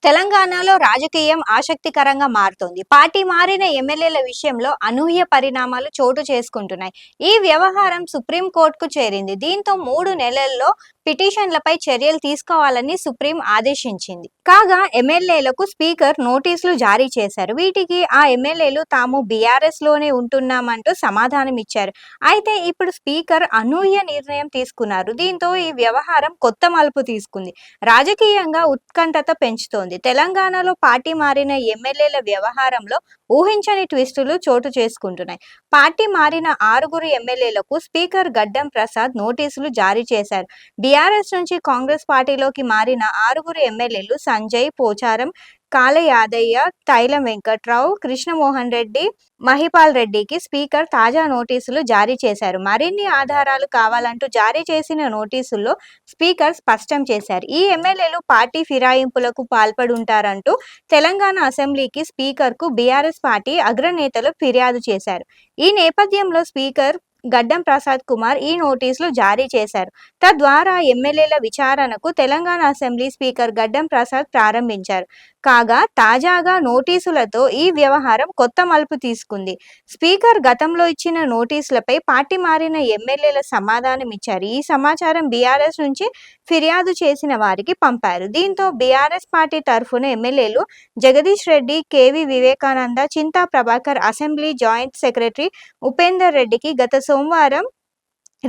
తెలంగాణలో రాజకీయం ఆసక్తికరంగా మారుతోంది. పార్టీ మారిన ఎమ్మెల్యేల విషయంలో అనూహ్య పరిణామాలు చోటు చేసుకుంటున్నాయి. ఈ వ్యవహారం సుప్రీం కోర్టుకు చేరింది. దీంతో 3 నెలల్లో పిటిషన్లపై చర్యలు తీసుకోవాలని సుప్రీం ఆదేశించింది. కాగా ఎమ్మెల్యేలకు స్పీకర్ నోటీసులు జారీ చేశారు. వీటికి ఆ ఎమ్మెల్యేలు తాము బీఆర్ఎస్ లోనే ఉంటున్నామంటూ సమాధానమిచ్చారు. అయితే ఇప్పుడు స్పీకర్ అనూహ్య నిర్ణయం తీసుకున్నారు. దీంతో ఈ వ్యవహారం కొత్త మలుపు తీసుకుంది. రాజకీయంగా ఉత్కంఠత పెంచుతోంది. తెలంగాణలో పార్టీ మారిన ఎమ్మెల్యేల వ్యవహారంలో ఊహించని ట్విస్టులు చోటు చేసుకుంటున్నాయి. పార్టీ మారిన 6 ఎమ్మెల్యేలకు స్పీకర్ గడ్డం ప్రసాద్ నోటీసులు జారీ చేశారు. బీఆర్ఎస్ నుంచి కాంగ్రెస్ పార్టీలోకి మారిన 6 ఎమ్మెల్యేలు సంజయ్ పోచారం, కాళ యాదయ్య, తైలం వెంకట్రావు, కృష్ణమోహన్ రెడ్డి, మహిపాల్ రెడ్డికి స్పీకర్ తాజా నోటీసులు జారీ చేశారు. మరిన్ని ఆధారాలు కావాలంటూ జారీ చేసిన నోటీసుల్లో స్పీకర్ స్పష్టం చేశారు. ఈ ఎమ్మెల్యేలు పార్టీ ఫిరాయింపులకు పాల్పడుంటారంటూ తెలంగాణ అసెంబ్లీకి స్పీకర్కు బీఆర్ఎస్ పార్టీ అగ్రనేతలు ఫిర్యాదు చేశారు. ఈ నేపథ్యంలో స్పీకర్ గడ్డం ప్రసాద్ కుమార్ ఈ నోటీసులు జారీ చేశారు. తద్వారా ఎమ్మెల్యేల విచారణకు తెలంగాణ అసెంబ్లీ స్పీకర్ గడ్డం ప్రసాద్ ప్రారంభించారు. కాగా తాజాగా నోటీసులతో ఈ వ్యవహారం కొత్త మలుపు తీసుకుంది. స్పీకర్ గతంలో ఇచ్చిన నోటీసులపై పార్టీ మారిన ఎమ్మెల్యేల సమాధానం ఇచ్చారు. ఈ సమాచారం బీఆర్ఎస్ నుంచి ఫిర్యాదు చేసిన వారికి పంపారు. దీంతో బీఆర్ఎస్ పార్టీ తరఫున ఎమ్మెల్యేలు Jagadish Reddy, KV Vivekananda, Chinta Prabhakar, assembly joint secretary Upender రెడ్డికి గత సోమవారం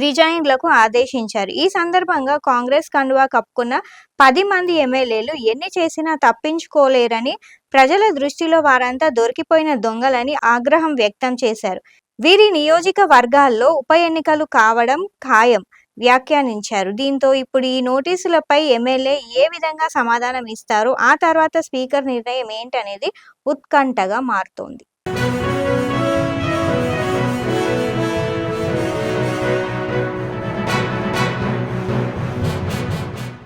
రిజైన్లకు ఆదేశించారు. ఈ సందర్భంగా కాంగ్రెస్ కండువా కప్పుకున్న 10 మంది ఎమ్మెల్యేలు ఎన్ని చేసినా తప్పించుకోలేరని, ప్రజల దృష్టిలో వారంతా దొరికిపోయిన దొంగలని ఆగ్రహం వ్యక్తం చేశారు. వీరి నియోజకవర్గాల్లో ఉప ఎన్నికలు కావడం ఖాయం వ్యాఖ్యానించారు. దీంతో ఇప్పుడు ఈ నోటీసులపై ఎమ్మెల్యే ఏ విధంగా సమాధానం ఇస్తారో, ఆ తర్వాత స్పీకర్ నిర్ణయం ఏంటనేది ఉత్కంఠగా మారుతోంది.